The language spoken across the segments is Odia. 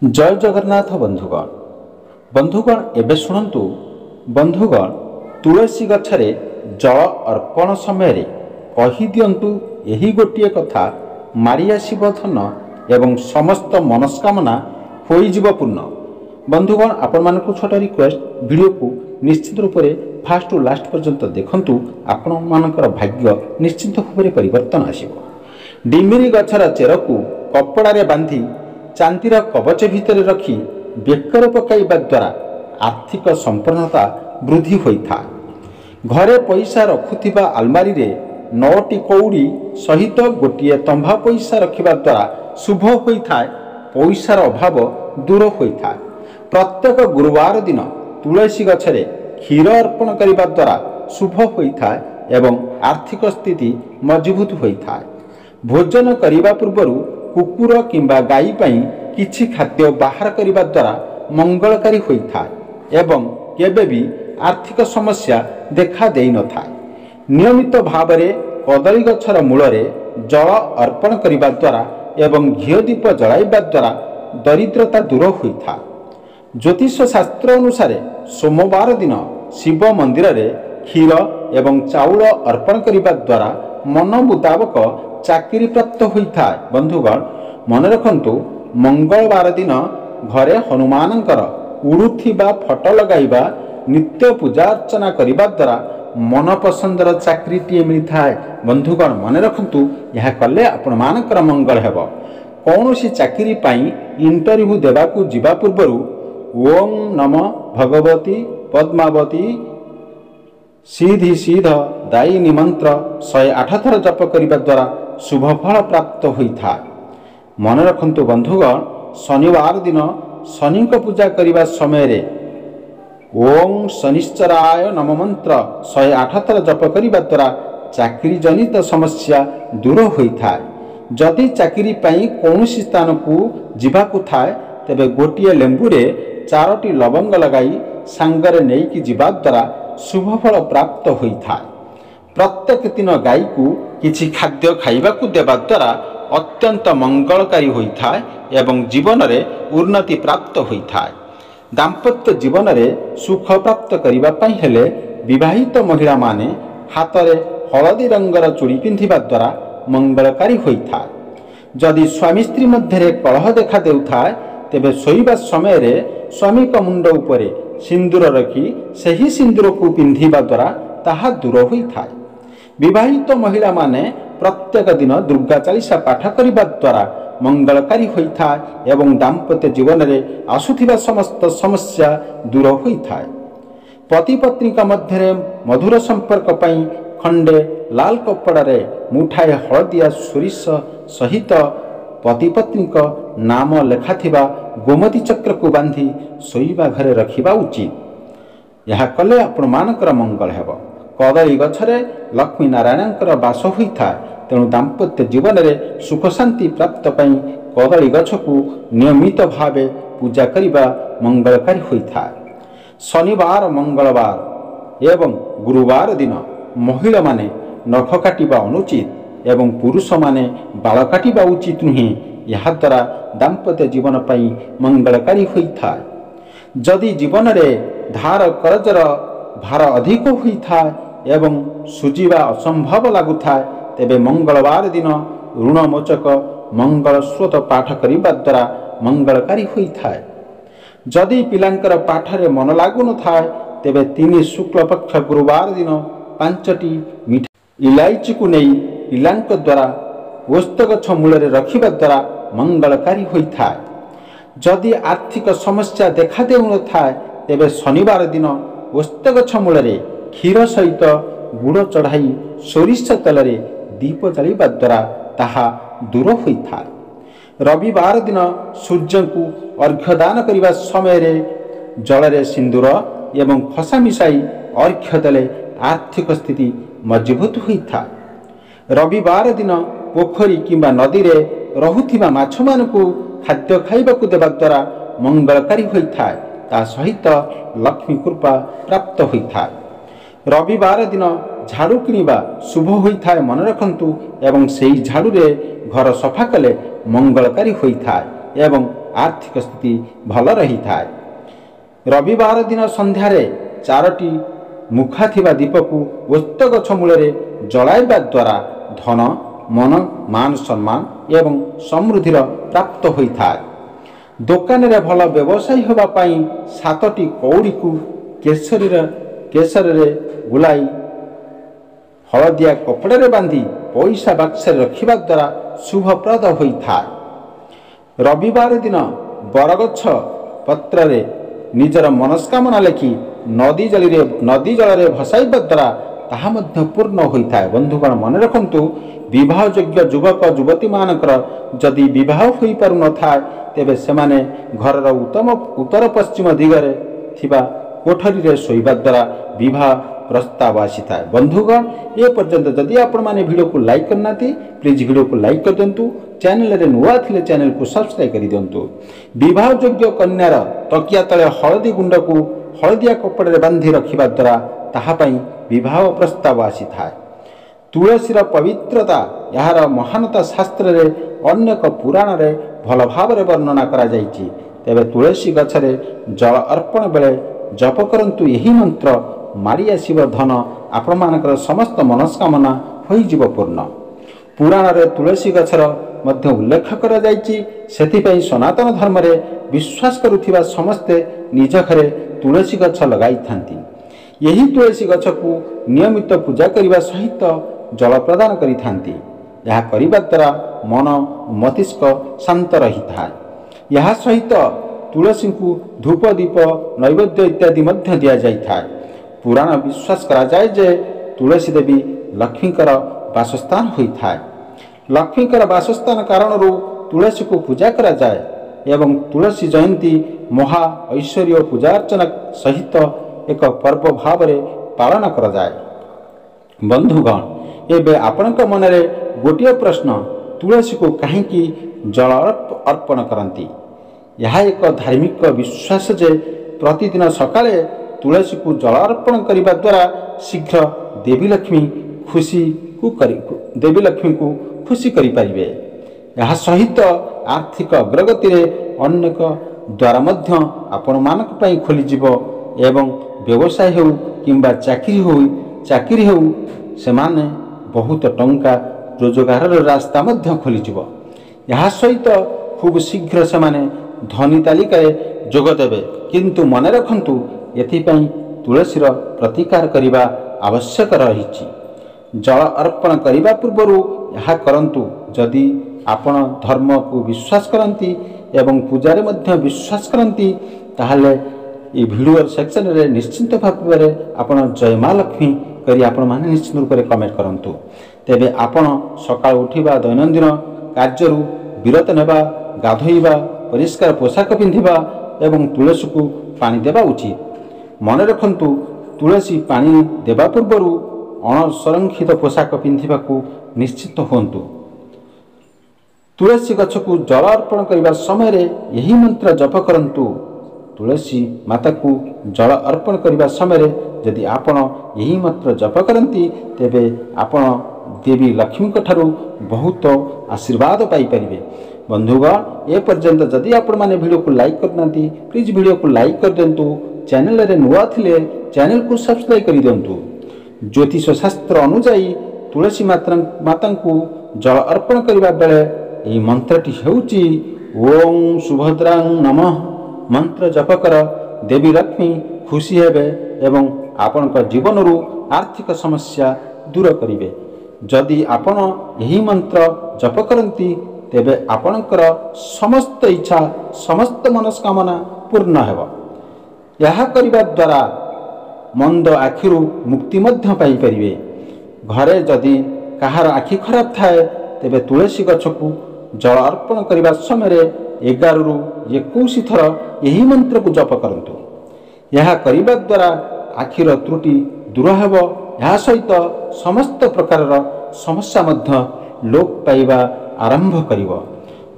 जय जगन्नाथ बंधुगण एबे शुणु बंधुगण तुलसी गछरे जल अर्पण समय कही दिंतु यही गोटे कथा मारी आसब धन एवं समस्त मनस्कामना होइजिब पूर्ण। बंधुगण आपण मानक छोटा रिक्वेस्ट वीडियो को निश्चित रूप से फास्ट टू लास्ट पर्यंत देखंतु आपण मानकर भाग्य निश्चित भाव में परिवर्तन आसिब। डिमिरी गछर चेर को कपड़े बांधी चांदीर कवच भितर रखी बेकर पकाइबा द्वारा आर्थिक संपन्नता वृद्धि होता। घरे पैसा रखुथिबा आलमारी रे 9टी कौड़ी सहित गोटे तंभा पैसा रखिबा द्वारा शुभ होता। पैसार अभाव दूर होता। प्रत्येक गुरुवार दिन तुलसी गछरे क्षीर अर्पण करने द्वारा शुभ होता एवं आर्थिक स्थिति मजबूत होता। भोजन करने पूर्व कुकुर किंबा गाई पाई किछि खाद्य बाहर करने द्वारा मंगलकारी होता एवं केबे भी आर्थिक समस्या देखा दे न था। नियमित भाव में कदली गछर मूल जल अर्पण करने द्वारा एवं घी दीप जलाइबा द्वारा दरिद्रता दूर होता। ज्योतिष शास्त्र अनुसार सोमवार दिन शिव मंदिर रे क्षीर एवं चाउल अर्पण करने द्वारा मन मुताबक चाकरी प्राप्त होता है। बंधुगण मन रखंतु मंगलवार दिन घरे हनुमानंकर उड़ुथिबा फोटो लगाइबा नित्य पूजा अर्चना करने द्वारा मन पसंदर चाकरी टी मिलता है। बंधुगण मन रखंतु यह कले आपण मानकर मंगल हेब। कौनसी चाकरी पाई इंटरव्यू देवाकू जिबा पूर्वरु ओम नमो भगवती पद्मावती सीधी सीध दायिनी मंत्र 108 थर जप करने द्वारा शुभ फल प्राप्त होता। मन रखंतु बंधुगण शनिवार दिन शनि को पूजा करने समय रे ओम शनिश्चराय नम मंत्र 108 थर जप करने द्वारा चाकरी जनित समस्या दूर होता है। जदि चाकरी पाई कौनसी स्थान को जीवाकू थाए तेबे गोटिए लेंबू रे 4टी लवंग लगाई सांगरे नेकी जीवा द्वारा शुभ फल प्राप्त होता है। प्रत्येक दिन गाई को किछि खाद्य खाइबाकू देवा द्वारा अत्यंत मंगलकारी होता है एवं जीवन में उन्नति प्राप्त होता है। दाम्पत्य जीवन में सुख प्राप्त करने हेले विवाहित महिला माने हाथ में हलदी रंगर चूड़ी पिंधिबा द्वारा मंगलकारी होता है। जदि स्वामी स्त्री मध्य कलह देखा देउथा तेबे शोइबा समय रे स्वामी का मुंड उपरे सिंदूर रखी सही सिंदूर को पिंधिबा द्वारा ताहा दूर होता है। विवाहित महिला माने प्रत्येक दिन दुर्गा चालीसा पाठ करने द्वारा मंगलकारी होता है एवं दाम्पत्य जीवन में आसुथिबा समस्त समस्या दूर होता है। पति पत्नी का मध्य मधुर संपर्क पाई खंडे लाल कपड़ा रे मुठाए हलदिया सोरिष सहित पति पत्नी का नाम लेखाथिबा गोमती चक्र को बांधी शोइबा घरे रखिबा उचित। यह कले आपण मानकर मंगल हेब। कदली गछरे लक्ष्मी नारायणकर बास होता। तेणु दाम्पत्य जीवन में सुख शांति प्राप्त पाई कदली गछ को नियमित भावे पूजा करिबा मंगलकारी होता है। शनिवार मंगलवार एवं गुरुवार दिन महिला माने नख काटिबा अनुचित एवं पुरुष माने बाल काटिबा उचित नुहे। यह द्वारा दाम्पत्य जीवन पाई मंगलकारी होता है। जदि जीवन में धार करजर भार अधिक होता एवं सुझीवा असंभव लगुता तेबे मंगलवार दिन ऋणमोचक मंगल स्रोत पाठ करने द्वारा मंगलकारी होता है। जदि पिलांकर पाठरे मन लागु न थाए तेबे 3 शुक्ल पक्ष गुरुवार दिन 5टी मीठा इलायची को नहीं पिलांक द्वारा ओस्त गछ मूल रखिबा द्वारा मंगलकारी होता है। जदि आर्थिक समस्या देखा देउ न थाए तेबे शनिवार दिन ओस्त गछ मूल क्षीर सहित गुड़ चढ़ाई सोरिष तेल रे दीप जलाइबा द्वारा ताहा दूर होता है। रविवार दिन सूर्य को अर्घ्य दान करने समय रे जल रे सिंदूर एवं खसा मिसाई अर्घ्य देले आर्थिक स्थिति मजबूत होता है। रविवार दिन पोखरी किंबा नदी रे रहुथिबा माछ मानकु खाद्य खाइबाकू देवा द्वारा मंगलकारी होता है। ता सहित लक्ष्मी कृपा प्राप्त होता है। रविवार दिन झाड़ू किनिबा शुभ होता है। मन रखंतु एवं सेही झाड़ू रे घर सफा कले मंगलकारी होता है एवं ଆର୍ଥିକ ସ୍ଥିତି ଭଲ ରହିଥାଏ। ରବିବାର ଦିନ ସନ୍ଧ୍ୟାରେ 4ଟି ମୁଖା ଥିବା ଦୀପକୁ ଓସ୍ତ ଗଛ ମୂଳରେ ଜଳାଇବା ଦ୍ୱାରା ଧନ, ମନ, ମାନ ସମ୍ମାନ ଏବଂ ସମୃଦ୍ଧିର ପ୍ରାପ୍ତ ହୋଇଥାଏ। ଦୋକାନରେ ଭଲ ବ୍ୟବସାୟୀ ହେବା ପାଇଁ 7ଟି କଉଡ଼ିକୁ କେଶରରେ ଗୁଲାଇ ହଳଦିଆ କପଡ଼ାରେ ବାନ୍ଧି ପଇସା ବାକ୍ସରେ ରଖିବା ଦ୍ୱାରା ଶୁଭପ୍ରଦ ହୋଇଥାଏ। ରବିବାର ଦିନ ବରଗଛ ପତ୍ରରେ ନିଜର ମନସ୍କାମନା ଲେଖି ନଦୀ ଜଳରେ ଭସାଇବା ଦ୍ୱାରା ତାହା ମଧ୍ୟ ପୂର୍ଣ୍ଣ ହୋଇଥାଏ। ବନ୍ଧୁଗଣ ମନେ ରଖନ୍ତୁ, ବିବାହଯୋଗ୍ୟ ଯୁବକ ଯୁବତୀମାନଙ୍କର ଯଦି ବିବାହ ହୋଇପାରୁନଥାଏ ତେବେ ସେମାନେ ଘରର ଉତ୍ତର ପଶ୍ଚିମ ଦିଗରେ ଥିବା କୋଠରୀରେ ଶୋଇବା ଦ୍ୱାରା ବିବାହ ପ୍ରସ୍ତାବ ଆସିଥାଏ। ବନ୍ଧୁଗଣ ଏ ପର୍ଯ୍ୟନ୍ତ ଯଦି ଆପଣମାନେ ଭିଡ଼ିଓକୁ ଲାଇକ୍ କରିନାହାନ୍ତି ପ୍ଲିଜ୍ ଭିଡ଼ିଓକୁ ଲାଇକ୍ କରିଦିଅନ୍ତୁ। ଚ୍ୟାନେଲରେ ନୂଆ ଥିଲେ ଚ୍ୟାନେଲକୁ ସବସ୍କ୍ରାଇବ୍ କରିଦିଅନ୍ତୁ। ବିବାହଯୋଗ୍ୟ କନ୍ୟାର ତକିଆ ତଳେ ହଳଦୀ ଗୁଣ୍ଡକୁ ହଳଦିଆ କପଡ଼ାରେ ବାନ୍ଧି ରଖିବା ଦ୍ୱାରା ତାହା ପାଇଁ ବିବାହ ପ୍ରସ୍ତାବ ଆସିଥାଏ। ତୁଳସୀର ପବିତ୍ରତା, ଏହାର ମହାନତା ଶାସ୍ତ୍ରରେ ଅନେକ ପୁରାଣରେ ଭଲ ଭାବରେ ବର୍ଣ୍ଣନା କରାଯାଇଛି। ତେବେ ତୁଳସୀ ଗଛରେ ଜଳ ଅର୍ପଣ ବେଳେ ଜପ କରନ୍ତୁ ଏହି ମନ୍ତ୍ର, ମାଡ଼ି ଆସିବ ଧନ, ଆପଣମାନଙ୍କର ସମସ୍ତ ମନସ୍କାମନା ହୋଇଯିବ ପୂର୍ଣ୍ଣ। ପୁରାଣରେ ତୁଳସୀ ଗଛର ମଧ୍ୟ ଉଲ୍ଲେଖ କରାଯାଇଛି। ସେଥିପାଇଁ ସନାତନ ଧର୍ମରେ ବିଶ୍ୱାସ କରୁଥିବା ସମସ୍ତେ ନିଜ ଘରେ ତୁଳସୀ ଗଛ ଲଗାଇଥାନ୍ତି। ଏହି ତୁଳସୀ ଗଛକୁ ନିୟମିତ ପୂଜା କରିବା ସହିତ ଜଳ ପ୍ରଦାନ କରିଥାନ୍ତି। ଏହା କରିବା ଦ୍ୱାରା ମନ ଓ ମସ୍ତିଷ୍କ ଶାନ୍ତ ରହିଥାଏ। ଏହା ସହିତ ତୁଳସୀଙ୍କୁ ଧୂପ, ଦୀପ, ନୈବେଦ୍ୟ ଇତ୍ୟାଦି ମଧ୍ୟ ଦିଆଯାଇଥାଏ। ପୁରାଣ ବିଶ୍ୱାସ କରାଯାଏ ଯେ ତୁଳସୀ ଦେବୀ ଲକ୍ଷ୍ମୀଙ୍କର ବାସସ୍ଥାନ ହୋଇଥାଏ। ଲକ୍ଷ୍ମୀଙ୍କର ବାସସ୍ଥାନ କାରଣରୁ ତୁଳସୀକୁ ପୂଜା କରାଯାଏ ଏବଂ ତୁଳସୀ ଜୟନ୍ତୀ ମହା ଐଶ୍ୱର୍ଯ୍ୟ ପୂଜାର୍ଚ୍ଚନା ସହିତ ଏକ ପର୍ବ ଭାବରେ ପାଳନ କରାଯାଏ। ବନ୍ଧୁଗଣ ଏବେ ଆପଣଙ୍କ ମନରେ ଗୋଟିଏ ପ୍ରଶ୍ନ, ତୁଳସୀକୁ କାହିଁକି ଜଳ ଅର୍ପଣ କରନ୍ତି? ଏହା ଏକ ଧାର୍ମିକ ବିଶ୍ୱାସ ଯେ ପ୍ରତିଦିନ ସକାଳେ ତୁଳସୀକୁ ଜଳ ଅର୍ପଣ କରିବା ଦ୍ୱାରା ଶୀଘ୍ର ଦେବୀ ଲକ୍ଷ୍ମୀଙ୍କୁ ଖୁସି କରିପାରିବେ। ଏହା ସହିତ ଆର୍ଥିକ ଅଗ୍ରଗତିରେ ଅନେକ ଦ୍ୱାର ମଧ୍ୟ ଆପଣମାନଙ୍କ ପାଇଁ ଖୋଲିଯିବ ଏବଂ ବ୍ୟବସାୟ ହେଉ କିମ୍ବା ଚାକିରି ହେଉ ସେମାନେ ବହୁତ ଟଙ୍କା ରୋଜଗାରର ରାସ୍ତା ମଧ୍ୟ ଖୋଲିଯିବ। ଏହା ସହିତ ଖୁବ୍ ଶୀଘ୍ର ସେମାନେ ଧନୀ ତାଲିକାରେ ଯୋଗ ଦେବେ। କିନ୍ତୁ ମନେ ରଖନ୍ତୁ, ଏଥିପାଇଁ ତୁଳସୀର ପ୍ରତିକାର କରିବା ଆବଶ୍ୟକ ରହିଛି। ଜଳ ଅର୍ପଣ କରିବା ପୂର୍ବରୁ ଏହା କରନ୍ତୁ। ଯଦି ଆପଣ ଧର୍ମକୁ ବିଶ୍ୱାସ କରନ୍ତି ଏବଂ ପୂଜାରେ ମଧ୍ୟ ବିଶ୍ୱାସ କରନ୍ତି ତାହେଲେ ଏହି ଭିଡ଼ିଓ ସେକ୍ସନରେ ନିଶ୍ଚିନ୍ତ ଭାବରେ ଆପଣ ଜୟ ମା ଲକ୍ଷ୍ମୀ କରି ଆପଣମାନେ ନିଶ୍ଚିତ ରୂପରେ କମେଣ୍ଟ କରନ୍ତୁ। ତେବେ ଆପଣ ସକାଳୁ ଉଠିବା, ଦୈନନ୍ଦିନ କାର୍ଯ୍ୟରୁ ବିରତ ନେବା, ଗାଧୋଇବା, ପରିଷ୍କାର ପୋଷାକ ପିନ୍ଧିବା ଏବଂ ତୁଳସୀକୁ ପାଣି ଦେବା ଉଚିତ। ମନେ ରଖନ୍ତୁ, ତୁଳସୀ ପାଣି ଦେବା ପୂର୍ବରୁ ଅଣସଂରକ୍ଷିତ ପୋଷାକ ପିନ୍ଧିବାକୁ ନିଶ୍ଚିତ ହୁଅନ୍ତୁ। ତୁଳସୀ ଗଛକୁ ଜଳ ଅର୍ପଣ କରିବା ସମୟରେ ଏହି ମନ୍ତ୍ର ଜପ କରନ୍ତୁ। ତୁଳସୀ ମାତାକୁ ଜଳ ଅର୍ପଣ କରିବା ସମୟରେ ଯଦି ଆପଣ ଏହି ମନ୍ତ୍ର ଜପ କରନ୍ତି ତେବେ ଆପଣ ଦେବୀ ଲକ୍ଷ୍ମୀଙ୍କ ଠାରୁ ବହୁତ ଆଶୀର୍ବାଦ ପାଇପାରିବେ। ବନ୍ଧୁଗଣ ଏ ପର୍ଯ୍ୟନ୍ତ ଯଦି ଆପଣମାନେ ଭିଡ଼ିଓକୁ ଲାଇକ୍ କରିନାହାନ୍ତି ପ୍ଲିଜ୍ ଭିଡ଼ିଓକୁ ଲାଇକ୍ କରିଦିଅନ୍ତୁ। ଚ୍ୟାନେଲରେ ନୂଆ ଥିଲେ ଚ୍ୟାନେଲକୁ ସବସ୍କ୍ରାଇବ୍ କରିଦିଅନ୍ତୁ। ଜ୍ୟୋତିଷ ଶାସ୍ତ୍ର ଅନୁଯାୟୀ ତୁଳସୀ ମାତାଙ୍କୁ ଜଳ ଅର୍ପଣ କରିବା ବେଳେ ଏହି ମନ୍ତ୍ରଟି ହେଉଛି ଓଁ ସୁଭଦ୍ରାଂ ନମଃ। ମନ୍ତ୍ର ଜପ କର, ଦେବୀ ଲକ୍ଷ୍ମୀ ଖୁସି ହେବେ ଏବଂ ଆପଣଙ୍କ ଜୀବନରୁ ଆର୍ଥିକ ସମସ୍ୟା ଦୂର କରିବେ। ଯଦି ଆପଣ ଏହି ମନ୍ତ୍ର ଜପ କରନ୍ତି ତେବେ ଆପଣଙ୍କର ସମସ୍ତ ଇଚ୍ଛା, ସମସ୍ତ ମନସ୍କାମନା ପୂର୍ଣ୍ଣ ହେବ। ଏହା କରିବା ଦ୍ୱାରା ମନ୍ଦ ଆଖିରୁ ମୁକ୍ତି ମଧ୍ୟ ପାଇପାରିବେ। ଘରେ ଯଦି କାହାର ଆଖି ଖରାପ ଥାଏ ତେବେ ତୁଳସୀ ଗଛକୁ ଜଳ ଅର୍ପଣ କରିବା ସମୟରେ 11ରୁ 21 ଥର ଏହି ମନ୍ତ୍ରକୁ ଜପ କରନ୍ତୁ। ଏହା କରିବା ଦ୍ୱାରା ଆଖିର ତ୍ରୁଟି ଦୂର ହେବ। ଏହା ସହିତ ସମସ୍ତ ପ୍ରକାରର ସମସ୍ୟା ମଧ୍ୟ ଲୋପ ପାଇବା ଆରମ୍ଭ କରିବ।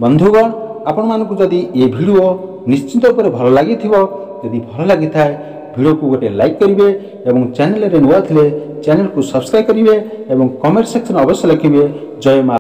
ବନ୍ଧୁଗଣ ଆପଣମାନଙ୍କୁ ଯଦି ଏ ଭିଡ଼ିଓ ନିଶ୍ଚିତ ଉପରେ ଭଲ ଲାଗିଥିବ, ଯଦି ଭଲ ଲାଗିଥାଏ ଭିଡ଼ିଓକୁ ଗୋଟେ ଲାଇକ୍ କରିବେ ଏବଂ ଚ୍ୟାନେଲରେ ନୂଆ ଥିଲେ ଚ୍ୟାନେଲକୁ ସବସ୍କ୍ରାଇବ୍ କରିବେ ଏବଂ କମେଣ୍ଟ ସେକ୍ସନ ଅବଶ୍ୟ ଲେଖିବେ ଜୟ ମା।